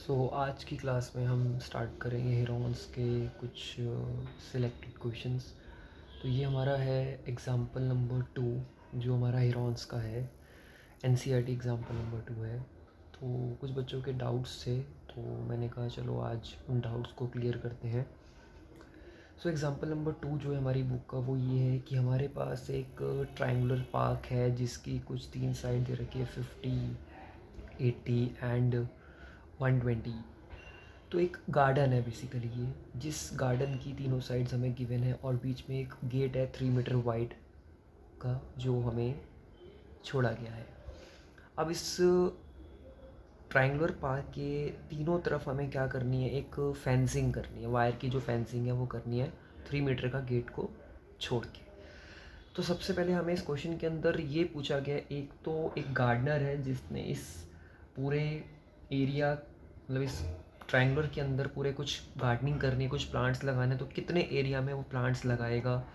आज की क्लास में हम स्टार्ट करेंगे हेरोन्स के कुछ सिलेक्टेड क्वेश्चंस। तो ये हमारा है एग्ज़ाम्पल नंबर 2 जो हमारा हेरोन्स का है। एनसीईआरटी एग्ज़ाम्पल नंबर 2 है। तो कुछ बच्चों के डाउट्स थे, तो मैंने कहा चलो आज उन डाउट्स को क्लियर करते हैं। एग्ज़ाम्पल नंबर 2 जो है हमारी बुक का, वो ये है कि हमारे पास एक ट्रायंगुलर पार्क है जिसकी कुछ 3 साइड दे रखी है, 50, 80 एंड 120। तो एक गार्डन है बेसिकली ये, जिस गार्डन की तीनों साइड्स हमें गिवन है और बीच में एक गेट है 3 मीटर वाइड का जो हमें छोड़ा गया है। अब इस ट्रायंगुलर पार्क के तीनों तरफ हमें क्या करनी है, एक फेंसिंग करनी है, वायर की जो फेंसिंग है वो करनी है 3 मीटर का गेट को छोड़ के। तो सबसे पहले हमें इस क्वेश्चन के अंदर ये पूछा गया, एक तो एक गार्डनर है जिसने इस पूरे एरिया मतलब इस ट्रायंगुलर के अंदर पूरे कुछ गार्डनिंग करनी है, कुछ प्लांट्स लगाने, तो कितने एरिया में वो प्लांट्स लगाएगा,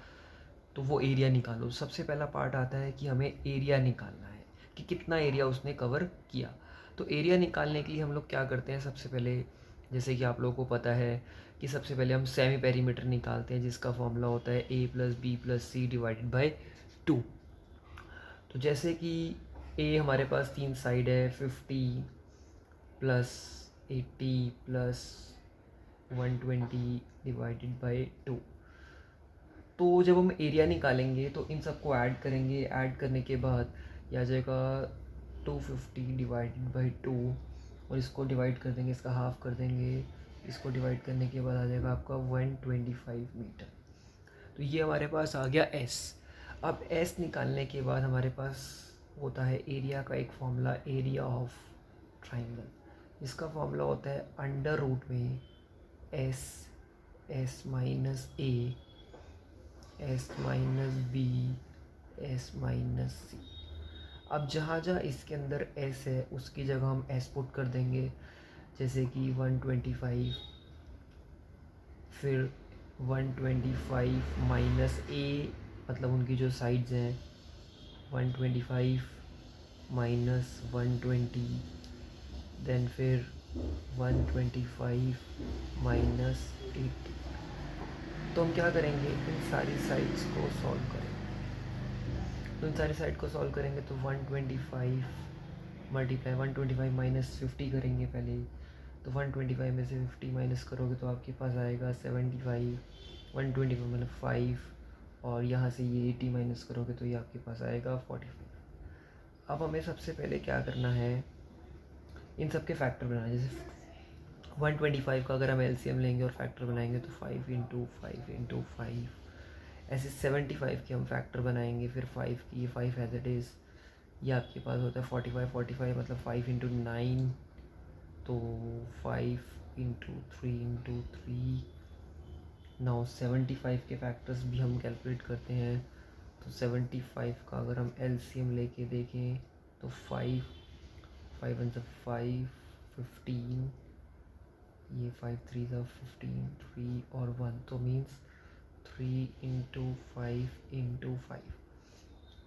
तो वो एरिया निकालो। सबसे पहला पार्ट आता है कि हमें एरिया निकालना है कि कितना एरिया उसने कवर किया। तो एरिया निकालने के लिए हम लोग क्या करते हैं, सबसे पहले जैसे कि आप लोगों को पता है कि सबसे पहले हम सेमी पेरीमीटर निकालते हैं जिसका फॉर्मूला होता है a+b+c/2। तो जैसे कि ए हमारे पास 3 साइड है, 50 प्लस 80 प्लस 120/2। तो जब हम एरिया निकालेंगे तो इन सबको ऐड करेंगे, ऐड करने के बाद ये आ जाएगा 250/2 और इसको डिवाइड कर देंगे, इसका हाफ कर देंगे, इसको डिवाइड करने के बाद आ जाएगा आपका 125 मीटर। तो ये हमारे पास आ गया एस। अब एस निकालने के बाद हमारे पास होता है एरिया का एक फॉर्मूला, एरिया ऑफ ट्राइंगल। इसका फॉर्मूला होता है अंडर रूट में s minus a s minus b s minus c. अब जहाँ जहाँ इसके अंदर एस है उसकी जगह हम एस पुट कर देंगे, जैसे कि 125, फिर 125 माइनस ए मतलब उनकी जो साइड्स हैं, 125 माइनस 120, देन फिर 125 माइनस 80। तो हम क्या करेंगे, इन सारी साइड्स को सॉल्व करेंगे। तो इन सारी साइड को सॉल्व करेंगे तो 125 मल्टीप्लाई 125 माइनस 50 करेंगे पहले। तो 125 में से 50 माइनस करोगे तो आपके पास आएगा 75, 125 मतलब 5, और यहाँ से ये 80 माइनस करोगे तो ये आपके पास आएगा 45। अब हमें सबसे पहले क्या करना है, इन सब के फैक्टर बनाना। जैसे 125 का अगर हम एलसीएम लेंगे और फैक्टर बनाएंगे तो 5 × 5 × 5, ऐसे 75 के हम फैक्टर बनाएंगे, फिर 5 की, ये 5 एज इट इज़, ये आपके पास होता है 45 मतलब 5 × 9, तो 5 × 3 × 3। नाउ 75 के फैक्टर्स भी हम कैलकुलेट करते हैं। तो 75 का अगर हम एलसीएम लेके देखें तो 5 5 × 5 15, ये 5 3 15, 3 और 1, तो मीन्स 3 × 5 × 5।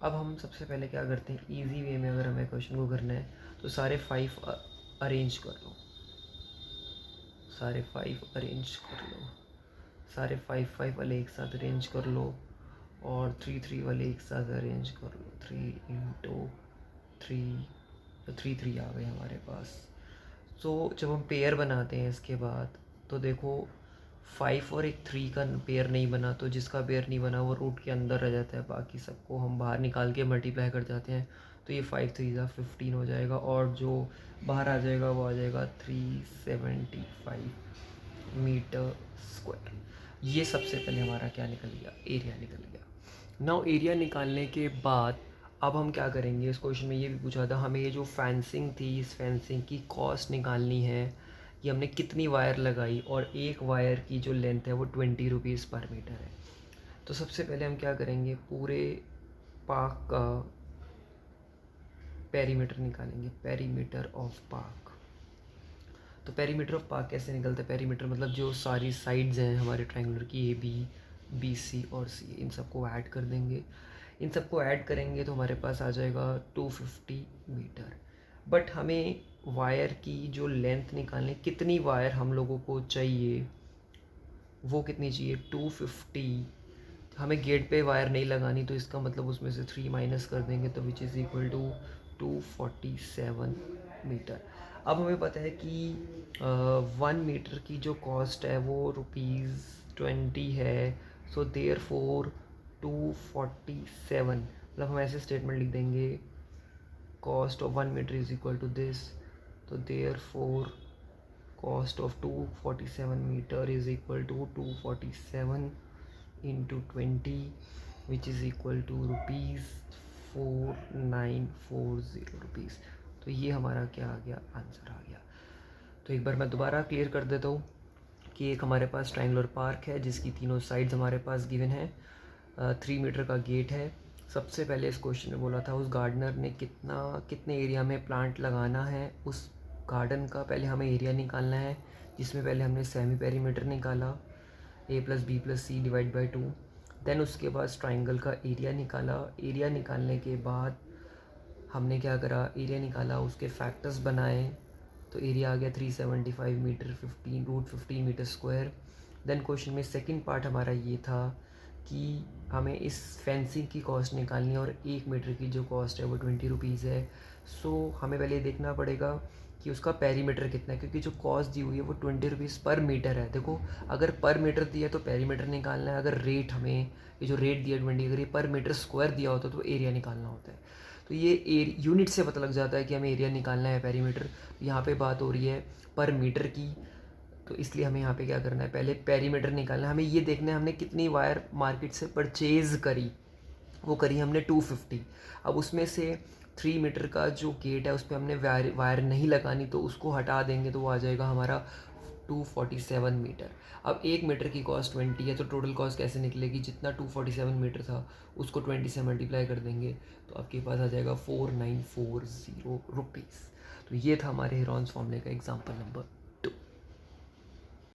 अब हम सबसे पहले क्या करते हैं, इजी वे में अगर हमें क्वेश्चन को करना है तो सारे 5 अरेंज कर लो, सारे 5 अरेंज कर लो, सारे 5 वाले एक साथ अरेंज कर लो, और 3 वाले एक साथ अरेंज कर लो। 3 × 3, तो 3 आ गए हमारे पास। तो जब हम पेयर बनाते हैं इसके बाद, तो देखो 5 और एक 3 का पेयर नहीं बना, तो जिसका पेयर नहीं बना वो रूट के अंदर रह जाता है, बाकी सबको हम बाहर निकाल के मल्टीप्लाई कर जाते हैं। तो ये 5 3 15 हो जाएगा, और जो बाहर आ जाएगा वो आ जाएगा 375 मीटर स्क्वायर। ये सबसे पहले हमारा क्या निकल गया, एरिया निकल गया। नाउ एरिया निकालने के बाद अब हम क्या करेंगे, इस क्वेश्चन में ये भी पूछा था हमें, ये जो फेंसिंग थी इस फेंसिंग की कॉस्ट निकालनी है कि हमने कितनी वायर लगाई, और एक वायर की जो लेंथ है वो 20 रुपीज़ पर मीटर है। तो सबसे पहले हम क्या करेंगे, पूरे पार्क का पेरीमीटर निकालेंगे, पेरीमीटर ऑफ पार्क। तो पेरीमीटर ऑफ पार्क कैसे निकलता है, पेरीमीटर मतलब जो सारी साइड्स हैं हमारे ट्रायंगुलर की, ए बी सी और सी, इन सबको ऐड कर देंगे। इन सबको ऐड करेंगे तो हमारे पास आ जाएगा 250 मीटर। बट हमें वायर की जो लेंथ निकालनी, कितनी वायर हम लोगों को चाहिए, वो कितनी चाहिए 250। हमें गेट पे वायर नहीं लगानी, तो इसका मतलब उसमें से 3 माइनस कर देंगे, तो which is equal to 247 metre. अब हमें पता है कि 1 मीटर की जो कॉस्ट है वो ₹20 है। सो देयर फोर 247, मतलब हम ऐसे स्टेटमेंट लिख देंगे, cost of 1 metre is equal to this. तो therefore cost of 247 meter is equal to 247 into 20, which is equal to rupees 4940 rupees. तो ये हमारा क्या आ गया, आंसर आ गया। तो एक बार मैं दोबारा क्लियर कर देता हूँ कि एक हमारे पास ट्रायंगुलर पार्क है जिसकी तीनों साइड्स हमारे पास गिवन है, 3 मीटर का गेट है। सबसे पहले इस क्वेश्चन में बोला था उस गार्डनर ने कितने एरिया में प्लांट लगाना है, उस गार्डन का पहले हमें एरिया निकालना है, जिसमें पहले हमने सेमी पेरीमीटर निकाला a+b+c/2। देन उसके बाद ट्राइंगल का एरिया निकाला। एरिया निकालने के बाद हमने क्या करा, एरिया निकाला, उसके फैक्टर्स बनाए, तो एरिया आ गया 375 metre, 15 metre square. Then question में सेकंड पार्ट हमारा ये था कि हमें इस फेंसिंग की कॉस्ट निकालनी है, और 1 मीटर की जो कॉस्ट है वो 20 रुपीज़ है। सो हमें पहले देखना पड़ेगा कि उसका पेरीमीटर कितना है, क्योंकि जो कॉस्ट दी हुई है वो 20 रुपीज़ पर मीटर है। देखो, अगर पर मीटर दिया तो पेरीमीटर निकालना है, अगर रेट हमें ये जो रेट दिया 20, अगर ये पर मीटर स्क्वायर दिया होता तो एरिया निकालना होता है। तो ये यूनिट से पता लग जाता है कि हमें एरिया निकालना है पेरीमीटर। यहाँ पे बात हो रही है पर मीटर की, तो इसलिए हमें यहाँ पे क्या करना है, पहले पेरीमीटर निकालना है। हमें ये देखना है हमने कितनी वायर मार्केट से परचेज़ करी, वो करी हमने 250। अब उसमें से 3 मीटर का जो गेट है उस पर हमने वायर नहीं लगानी, तो उसको हटा देंगे, तो वो आ जाएगा हमारा 247 मीटर। अब 1 मीटर की कॉस्ट 20 है, तो टोटल कॉस्ट कैसे निकलेगी, जितना 247 मीटर था उसको 20 से मल्टीप्लाई कर देंगे, तो आपके पास आ जाएगा 4940 रुपीज़। तो ये था हमारे हेरॉन्स फॉर्मूले का एग्जाम्पल नंबर